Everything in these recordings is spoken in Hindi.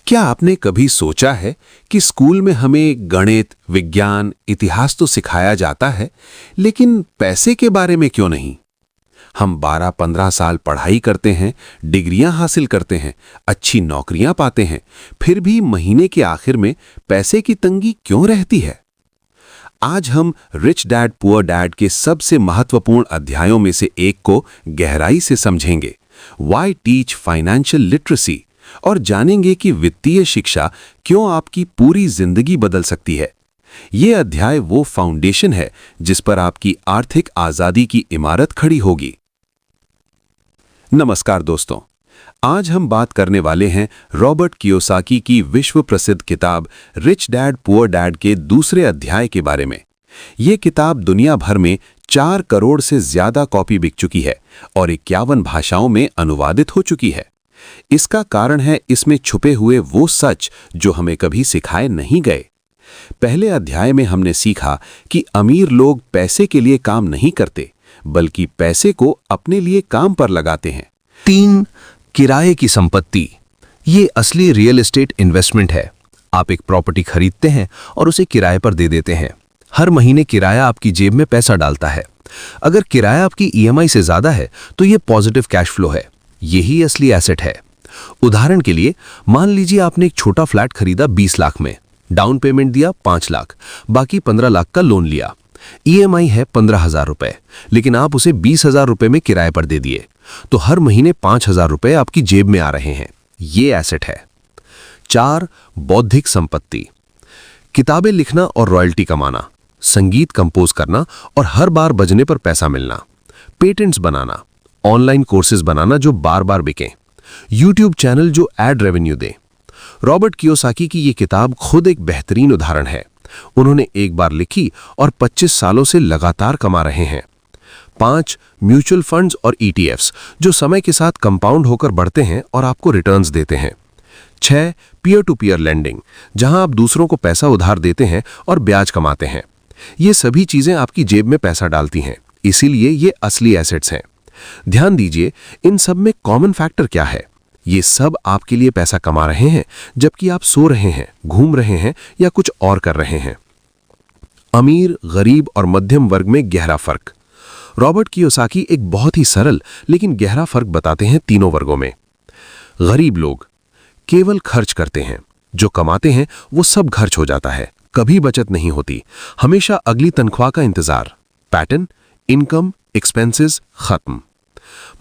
क्या आपने कभी सोचा है कि स्कूल में हमें गणित, विज्ञान, इतिहास तो सिखाया जाता है, लेकिन पैसे के बारे में क्यों नहीं? हम 12-15 साल पढ़ाई करते हैं, डिग्रियां हासिल करते हैं, अच्छी नौकरियां पाते हैं, फिर भी महीने के आखिर में पैसे की तंगी क्यों रहती है? आज हम रिच डैड पुअर डैड के सबसे महत्वपूर्ण अध्यायों में से एक को गहराई से समझेंगे, व्हाई टीच फाइनेंशियल लिटरेसी, और जानेंगे कि वित्तीय शिक्षा क्यों आपकी पूरी जिंदगी बदल सकती है। ये अध्याय वो फाउंडेशन है जिस पर आपकी आर्थिक आजादी की इमारत खड़ी होगी। नमस्कार दोस्तों, आज हम बात करने वाले हैं रॉबर्ट कियोसाकी की विश्व प्रसिद्ध किताब रिच डैड पुअर डैड के दूसरे अध्याय के बारे में। ये किताब दुनिया भर में 4 करोड़ से ज्यादा कॉपी बिक चुकी है और 51 भाषाओं में अनुवादित हो चुकी है। इसका कारण है इसमें छुपे हुए वो सच जो हमें कभी सिखाए नहीं गए। पहले अध्याय में हमने सीखा कि अमीर लोग पैसे के लिए काम नहीं करते, बल्कि पैसे को अपने लिए काम पर लगाते हैं। 3. किराए की संपत्ति। ये असली रियल एस्टेट इन्वेस्टमेंट है। आप एक प्रॉपर्टी खरीदते हैं और उसे किराए पर दे देते हैं। हर महीने किराया आपकी जेब में पैसा डालता है। अगर किराया आपकी ईएमआई से ज्यादा है तो ये पॉजिटिव कैश फ्लो है। यही असली एसेट है। उदाहरण के लिए मान लीजिए आपने एक छोटा फ्लैट खरीदा 20 लाख में, डाउन पेमेंट दिया 5 लाख, बाकी 15 लाख का लोन लिया। ईएमआई है 15,000 रुपए, लेकिन आप उसे 20,000 रुपए में किराए पर दे दिए, तो हर महीने 5,000 रुपए आपकी जेब में आ रहे हैं। ये एसेट है। 4. बौद्धिक संपत्ति। किताबें लिखना और रॉयल्टी कमाना, संगीत कंपोज करना और हर बार बजने पर पैसा मिलना, पेटेंट्स बनाना, ऑनलाइन कोर्सेज बनाना जो बार बार बिकें, यूट्यूब चैनल जो एड रेवेन्यू दे। रॉबर्ट कियोसाकी की ये किताब खुद एक बेहतरीन उदाहरण है। उन्होंने एक बार लिखी और 25 सालों से लगातार कमा रहे हैं। 5. म्यूचुअल फंड्स और ईटीएफ्स जो समय के साथ कंपाउंड होकर बढ़ते हैं और आपको रिटर्न्स देते हैं। 6. पीयर टू पीयर लेंडिंग, जहां आप दूसरों को पैसा उधार देते हैं और ब्याज कमाते हैं। ये सभी चीजें आपकी जेब में पैसा डालती हैं, इसीलिए ये असली एसेट्स हैं। ध्यान दीजिए, इन सब में कॉमन फैक्टर क्या है? ये सब आपके लिए पैसा कमा रहे हैं जबकि आप सो रहे हैं, घूम रहे हैं या कुछ और कर रहे हैं। अमीर, गरीब और मध्यम वर्ग में गहरा फर्क। रॉबर्ट कियोसाकी एक बहुत ही सरल लेकिन गहरा फर्क बताते हैं तीनों वर्गों में। गरीब लोग केवल खर्च करते हैं, जो कमाते हैं वो सब खर्च हो जाता है, कभी बचत नहीं होती, हमेशा अगली तनख्वाह का इंतजार। पैटर्न, इनकम, एक्सपेंसेस खत्म।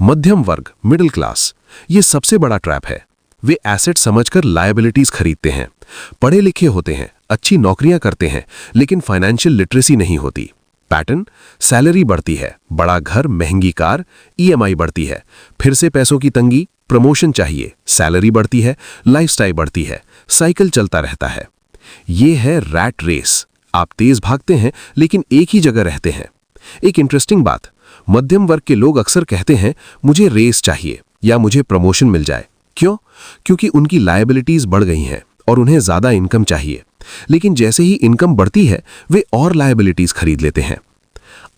मध्यम वर्ग, मिडिल क्लास, ये सबसे बड़ा ट्रैप है। वे एसेट समझकर लायबिलिटीज खरीदते हैं, पढ़े लिखे होते हैं, अच्छी नौकरियां करते हैं, लेकिन फाइनेंशियल लिटरेसी नहीं होती। पैटर्न, सैलरी बढ़ती है, बड़ा घर, महंगी कार, ईएमआई बढ़ती है, फिर से पैसों की तंगी, प्रमोशन चाहिए, सैलरी बढ़ती है, लाइफस्टाइल बढ़ती है, साइकिल चलता रहता है। ये है रैट रेस। आप तेज भागते हैं लेकिन एक ही जगह रहते हैं। एक इंटरेस्टिंग बात, मध्यम वर्ग के लोग अक्सर कहते हैं मुझे रेस चाहिए या मुझे प्रमोशन मिल जाए। क्यों? क्योंकि उनकी लायबिलिटीज बढ़ गई हैं और उन्हें ज्यादा इनकम चाहिए। लेकिन जैसे ही इनकम बढ़ती है वे और लायबिलिटीज खरीद लेते हैं।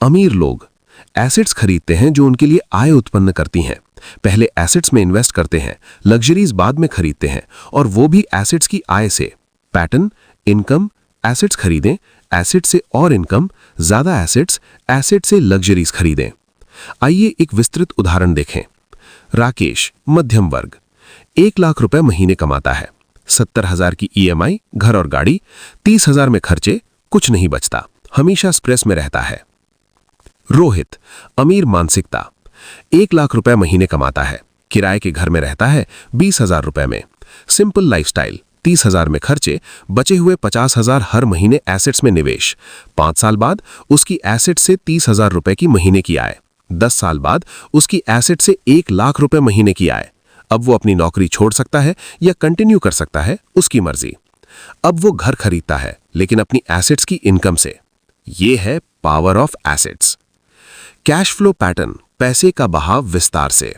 अमीर लोग एसेट्स खरीदते हैं जो उनके लिए आय उत्पन्न करती हैं। पहले एसेट्स में इन्वेस्ट करते हैं, लग्जरीज बाद में खरीदते हैं, और वो भी एसेट्स की आय से। पैटर्न, इनकम, एसेट्स खरीदें, एसेट से और इनकम, ज्यादा एसेट्स, एसेट से लग्जरीज खरीदें। आइए एक विस्तृत उदाहरण देखें। राकेश, मध्यम वर्ग, 1 लाख रुपए महीने कमाता है, 70,000 की ईएमआई, घर और गाड़ी, 30,000 में खर्चे, कुछ नहीं बचता, हमेशा स्ट्रेस में रहता है। रोहित, अमीर मानसिकता, 1 लाख रुपए महीने कमाता है, किराए के घर में रहता है, 20,000 रुपए में, सिंपल लाइफस्टाइल, 30,000 में खर्चे, बचे हुए 50,000 हर महीने एसेट्स में निवेश। 5 साल बाद उसकी एसेट से 30,000 रुपए की महीने की आय। 10 साल बाद उसकी एसेट से 1 लाख रुपए महीने की आय। अब वो अपनी नौकरी छोड़ सकता है या कंटिन्यू कर सकता है, उसकी मर्जी। अब वो घर खरीदता है लेकिन अपनी एसेट्स की इनकम से। ये है power of assets. Cash flow pattern, पैसे का बहाव विस्तार से।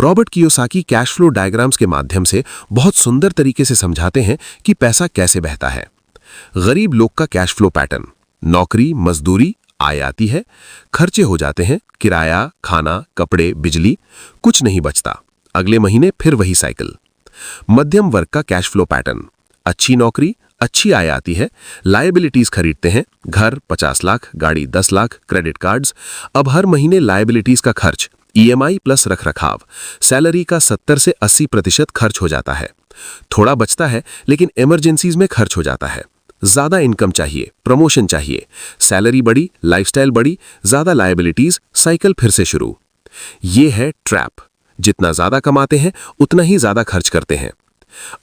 Robert Kiyosaki cash flow diagrams के माध्यम से बहुत सुंदर तरीके से समझाते हैं कि पैसा कैसे बहता है। गरीब लोग का कैश फ्लो पैटर्न, नौकरी, मजदूरी, आय आती है, खर्चे हो जाते हैं, किराया, खाना, कपड़े, बिजली, कुछ नहीं बचता, अगले महीने फिर वही साइकिल। मध्यम वर्ग का कैश फ्लो पैटर्न, अच्छी नौकरी, अच्छी आय आती है, लायबिलिटीज खरीदते हैं, घर 50 लाख, गाड़ी 10 लाख, क्रेडिट कार्ड्स। अब हर महीने लायबिलिटीज का खर्च, ईएमआई प्लस रखरखाव, सैलरी का 70 से 80% खर्च हो जाता है। थोड़ा बचता है लेकिन इमरजेंसीज में खर्च हो जाता है। ज्यादा इनकम चाहिए, प्रमोशन चाहिए, सैलरी बढ़ी, लाइफस्टाइल बढ़ी, ज्यादा लायबिलिटीज, साइकिल फिर से शुरू। ये है ट्रैप। जितना ज्यादा कमाते हैं उतना ही ज्यादा खर्च करते हैं।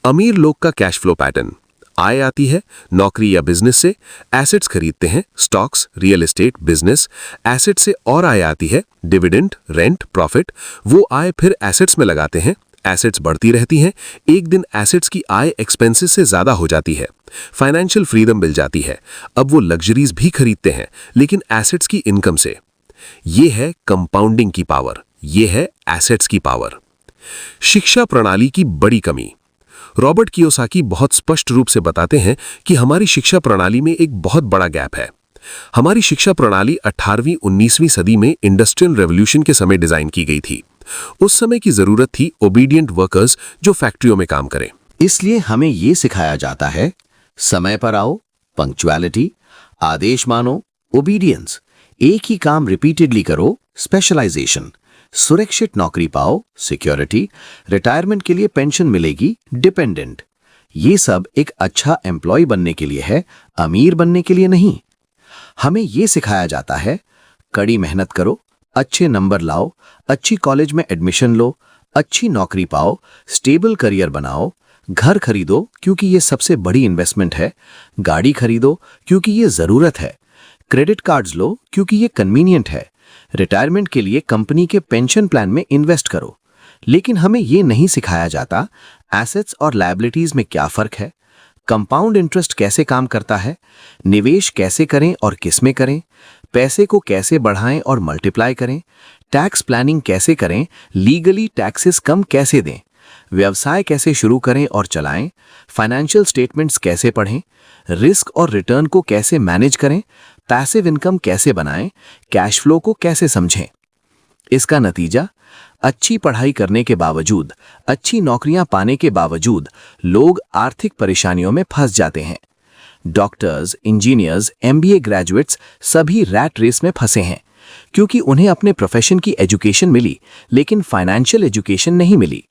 अमीर लोग का कैश फ्लो पैटर्न, आय आती है नौकरी या बिजनेस से, एसेट्स खरीदते हैं, stocks, real estate, business. Asset से और आय आती है डिविडेंड, रेंट, प्रॉफिट। वो आय फिर एसेट्स में लगाते हैं, एसेट्स बढ़ती रहती हैं। एक दिन एसेट्स की आय एक्सपेंसेस से ज्यादा हो जाती है, फाइनेंशियल फ्रीडम मिल जाती है। अब वो लग्जरीज भी खरीदते हैं लेकिन एसेट्स की इनकम से। ये है कंपाउंडिंग की पावर, ये है एसेट्स की पावर। शिक्षा प्रणाली की बड़ी कमी। रॉबर्ट कियोसाकी बहुत स्पष्ट रूप से बताते हैं कि हमारी शिक्षा प्रणाली में एक बहुत बड़ा गैप है। हमारी शिक्षा प्रणाली 18वीं 19वीं सदी में इंडस्ट्रियल रेवोल्यूशन के समय डिजाइन की गई थी। उस समय की जरूरत थी ओबीडिएंट वर्कर्स जो फैक्ट्रियों में काम करें। इसलिए हमें ये सिखाया जाता है, समय पर आओ, पंक्चुअलिटी, आदेश मानो, ओबीडियंस, एक ही काम रिपीटेडली करो, स्पेशलाइजेशन, सुरक्षित नौकरी पाओ, सिक्योरिटी, रिटायरमेंट के लिए पेंशन मिलेगी, डिपेंडेंट। ये सब एक अच्छा एम्प्लॉय बनने के लिए है, अमीर बनने के लिए नहीं। हमें ये सिखाया जाता है, कड़ी मेहनत करो, अच्छे नंबर लाओ, अच्छी कॉलेज में एडमिशन लो, अच्छी नौकरी पाओ, स्टेबल करियर बनाओ, घर खरीदो क्योंकि ये सबसे बड़ी इन्वेस्टमेंट है, गाड़ी खरीदो क्योंकि ये जरूरत है, क्रेडिट कार्ड्स लो क्योंकि ये कन्वीनियंट है, रिटायरमेंट के लिए कंपनी के पेंशन प्लान में इन्वेस्ट करो। लेकिन हमें ये नहीं सिखाया जाता एसेट्स और लायबिलिटीज में क्या फर्क है, कंपाउंड इंटरेस्ट कैसे काम करता है, निवेश कैसे करें और किस में करें, पैसे को कैसे बढ़ाएं और मल्टीप्लाई करें, टैक्स प्लानिंग कैसे करें, लीगली टैक्सेस कम कैसे दें, व्यवसाय कैसे शुरू करें और चलाएं, फाइनेंशियल स्टेटमेंट्स कैसे पढ़ें, रिस्क और रिटर्न को कैसे मैनेज करें, पैसिव इनकम कैसे बनाएं, कैश फ्लो को कैसे समझें। इसका नतीजा, अच्छी पढ़ाई करने के बावजूद, अच्छी नौकरियां पाने के बावजूद लोग आर्थिक परेशानियों में फंस जाते हैं। डॉक्टर्स, इंजीनियर्स, एमबीए ग्रेजुएट्स सभी रैट रेस में फंसे हैं क्योंकि उन्हें अपने प्रोफेशन की एजुकेशन मिली लेकिन फाइनेंशियल एजुकेशन नहीं मिली।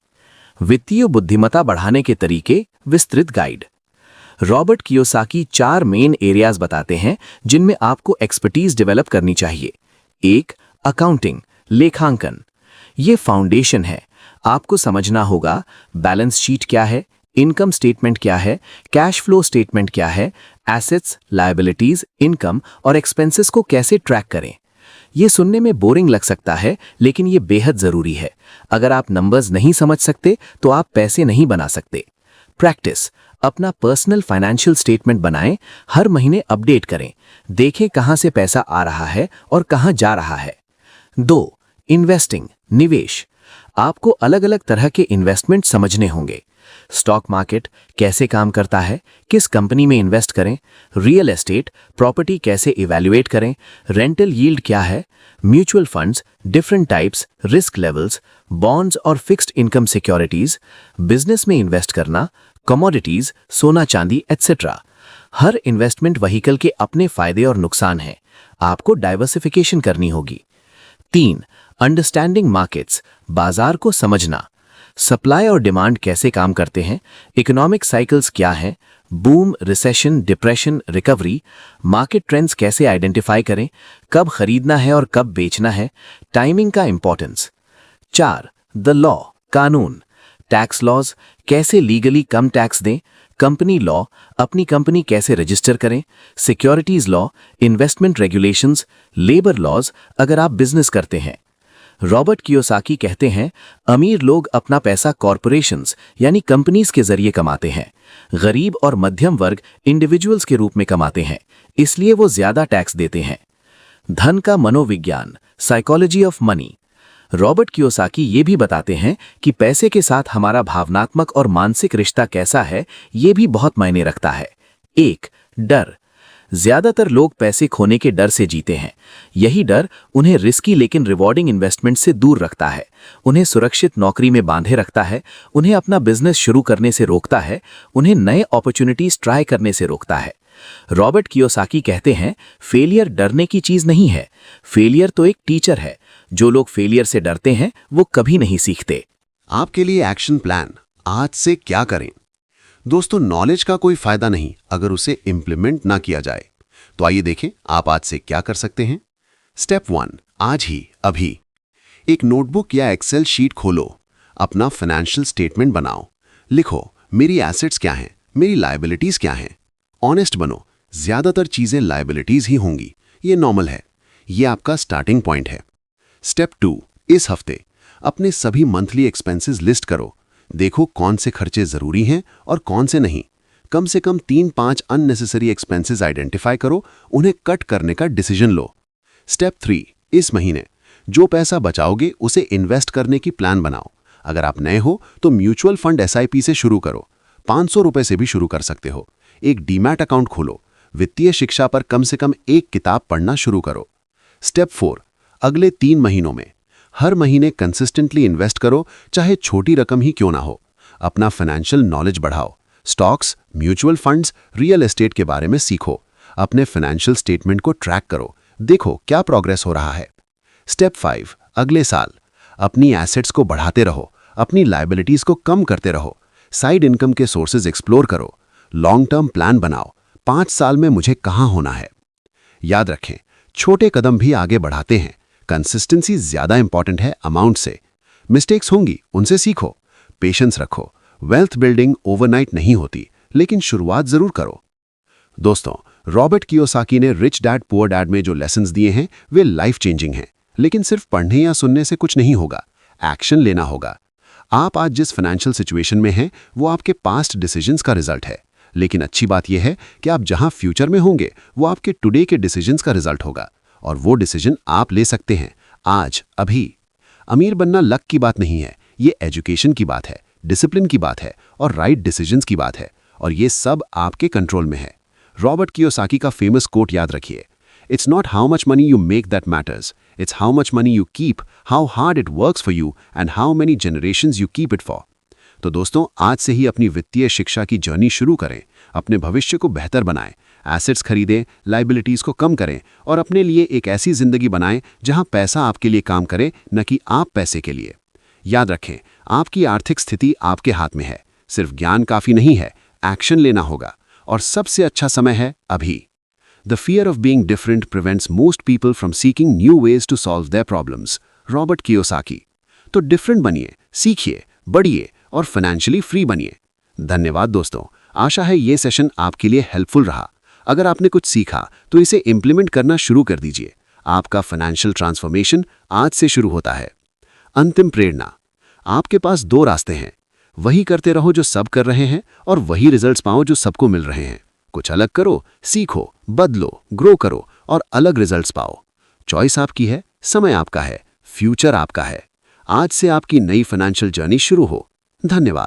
वित्तीय बुद्धिमत्ता बढ़ाने के तरीके, विस्तृत guide. Robert Kiyosaki 4 main areas बताते हैं जिनमें आपको एक्सपर्टीज डेवलप करनी चाहिए। 1. अकाउंटिंग, लेखांकन। ये फाउंडेशन है। आपको समझना होगा बैलेंस शीट क्या है, इनकम स्टेटमेंट क्या है, कैश फ्लो स्टेटमेंट क्या है, एसेट्स, लायबिलिटीज, इनकम और एक्सपेंसेस को कैसे ट्रैक करें। ये सुनने में बोरिंग लग सकता है लेकिन ये बेहद जरूरी है। अगर आप नंबर्स नहीं समझ सकते तो आप पैसे नहीं बना सकते। प्रैक्टिस, अपना पर्सनल फाइनेंशियल स्टेटमेंट बनाएं, हर महीने अपडेट करें, देखें कहां से पैसा आ रहा है और कहां जा रहा है। 2. इन्वेस्टिंग, निवेश। आपको अलग अलग तरह के इन्वेस्टमेंट समझने होंगे। स्टॉक मार्केट कैसे काम करता है, किस कंपनी में इन्वेस्ट करें, रियल एस्टेट, प्रॉपर्टी कैसे इवैल्यूएट करें, रेंटल यील्ड क्या है, mutual funds, different types, risk levels, bonds और फिक्स्ड इनकम सिक्योरिटीज, बिजनेस में इन्वेस्ट करना, कमोडिटीज, सोना चांदी एटसेट्रा। हर इन्वेस्टमेंट व्हीकल के अपने फायदे और नुकसान हैं। आपको डाइवर्सिफिकेशन करनी होगी। 3. अंडरस्टैंडिंग मार्केट्स, बाजार को समझना। सप्लाई और डिमांड कैसे काम करते हैं, इकोनॉमिक साइकिल्स क्या हैं, boom, recession, depression, recovery, market trends कैसे आइडेंटिफाई करें, कब खरीदना है और कब बेचना है, टाइमिंग का इंपॉर्टेंस। 4. द लॉ, कानून। टैक्स लॉज, कैसे लीगली कम टैक्स दें, कंपनी लॉ, अपनी कंपनी कैसे रजिस्टर करें, securities law, investment regulations, labour laws अगर आप बिजनेस करते हैं। रॉबर्ट कियोसाकी कहते हैं, अमीर लोग अपना पैसा कॉरपोरेशंस यानी कंपनीज के जरिए कमाते हैं। गरीब और मध्यम वर्ग इंडिविजुअल्स के रूप में कमाते हैं, इसलिए वो ज्यादा टैक्स देते हैं। धन का मनोविज्ञान, psychology of money. Robert Kiyosaki ये भी बताते हैं कि पैसे के साथ हमारा भावनात्मक और मानसिक रिश्ता कैसा है, ये भी बहुत मायने रखता है। 1. डर। ज्यादातर लोग पैसे खोने के डर से जीते हैं। यही डर उन्हें रिस्की लेकिन रिवॉर्डिंग इन्वेस्टमेंट से दूर रखता है, उन्हें सुरक्षित नौकरी में बांधे रखता है, उन्हें अपना बिजनेस शुरू करने से रोकता है, उन्हें नए अपॉर्चुनिटीज ट्राई करने से रोकता है। रॉबर्ट कियोसाकी कहते हैं, फेलियर डरने की चीज नहीं है, फेलियर तो एक टीचर है। जो लोग फेलियर से डरते हैं वो कभी नहीं सीखते। आपके लिए एक्शन प्लान, आज से क्या करें। दोस्तों, नॉलेज का कोई फायदा नहीं अगर उसे इंप्लीमेंट ना किया जाए। तो आइए देखें आप आज से क्या कर सकते हैं। स्टेप 1, आज ही अभी एक नोटबुक या एक्सेल शीट खोलो, अपना फाइनेंशियल स्टेटमेंट बनाओ, लिखो मेरी एसेट्स क्या हैं, मेरी लायबिलिटीज क्या हैं। ऑनेस्ट बनो, ज्यादातर चीजें लायबिलिटीज ही होंगी, ये नॉर्मल है। ये आपका स्टार्टिंग पॉइंट है। स्टेप 2, इस हफ्ते अपने सभी मंथली एक्सपेंसेस लिस्ट करो, देखो कौन से खर्चे जरूरी हैं और कौन से नहीं। कम से कम 3-5 अननेसेसरी एक्सपेंसेस आइडेंटिफाई करो, उन्हें कट करने का डिसीजन लो। स्टेप 3, इस महीने जो पैसा बचाओगे उसे इन्वेस्ट करने की प्लान बनाओ। अगर आप नए हो तो म्यूचुअल फंड SIP से शुरू करो, 500 रुपए से भी शुरू कर सकते हो। एक डीमैट अकाउंट खोलो, वित्तीय शिक्षा पर कम से कम एक किताब पढ़ना शुरू करो। स्टेप 4, अगले 3 महीनों में हर महीने कंसिस्टेंटली इन्वेस्ट करो, चाहे छोटी रकम ही क्यों ना हो। अपना फाइनेंशियल नॉलेज बढ़ाओ, stocks, mutual funds, real estate के बारे में सीखो। अपने फाइनेंशियल स्टेटमेंट को ट्रैक करो, देखो क्या प्रोग्रेस हो रहा है। स्टेप 5, अगले साल अपनी एसेट्स को बढ़ाते रहो, अपनी लायबिलिटीज को कम करते रहो, साइड इनकम के सोर्सेज एक्सप्लोर करो, लॉन्ग टर्म प्लान बनाओ, 5 साल में मुझे कहां होना है। याद रखें, छोटे कदम भी आगे बढ़ाते हैं, कंसिस्टेंसी ज्यादा इंपॉर्टेंट है अमाउंट से। मिस्टेक्स होंगी, उनसे सीखो, पेशेंस रखो। वेल्थ बिल्डिंग ओवरनाइट नहीं होती, लेकिन शुरुआत जरूर करो। दोस्तों, रॉबर्ट कियोसाकी ने रिच डैड पुअर डैड में जो लेसन्स दिए हैं वे लाइफ चेंजिंग हैं, लेकिन सिर्फ पढ़ने या सुनने से कुछ नहीं होगा, एक्शन लेना होगा। आप आज जिस फाइनेंशियल सिचुएशन में हैं वो आपके पास्ट डिसीजंस का रिजल्ट है, लेकिन अच्छी बात यह है कि आप जहां फ्यूचर में होंगे वो आपके टुडे के डिसीजंस का रिजल्ट होगा, और वो डिसीजन आप ले सकते हैं आज, अभी। अमीर बनना लक की बात नहीं है, ये एजुकेशन की बात है, डिसिप्लिन की बात है और राइट डिसीजंस की बात है, और ये सब आपके कंट्रोल में है। रॉबर्ट कियोसाकी का फेमस कोट याद रखिए, it's not how much money you make that matters, it's how much money you keep, how hard it works for you and how many generations you keep it for. तो दोस्तों, आज से ही अपनी वित्तीय शिक्षा की जर्नी शुरू करें, अपने भविष्य को बेहतर बनाएं, एसेट्स खरीदें, लायबिलिटीज को कम करें और अपने लिए एक ऐसी जिंदगी बनाएं जहां पैसा आपके लिए काम करे, न कि आप पैसे के लिए। याद रखें, आपकी आर्थिक स्थिति आपके हाथ में है, सिर्फ ज्ञान काफी नहीं है, एक्शन लेना होगा, और सबसे अच्छा समय है अभी। The fear of being different prevents most people from seeking new ways to solve their problems. Robert Kiyosaki. तो डिफरेंट बनिए, सीखिए, बढ़िए और फाइनेंशियली फ्री बनिए। धन्यवाद दोस्तों, आशा है ये सेशन आपके लिए हेल्पफुल रहा। अगर आपने कुछ सीखा तो इसे इंप्लीमेंट करना शुरू कर दीजिए। आपका फाइनेंशियल ट्रांसफॉर्मेशन आज से शुरू होता है। अंतिम प्रेरणा, आपके पास 2 रास्ते हैं, वही करते रहो जो सब कर रहे हैं और वही रिजल्ट्स पाओ जो सबको मिल रहे हैं। कुछ अलग करो, सीखो, बदलो, ग्रो करो और अलग रिजल्ट्स पाओ। चॉइस आपकी है, समय आपका है, फ्यूचर आपका है। आज से आपकी नई फाइनेंशियल जर्नी शुरू हो। धन्यवाद।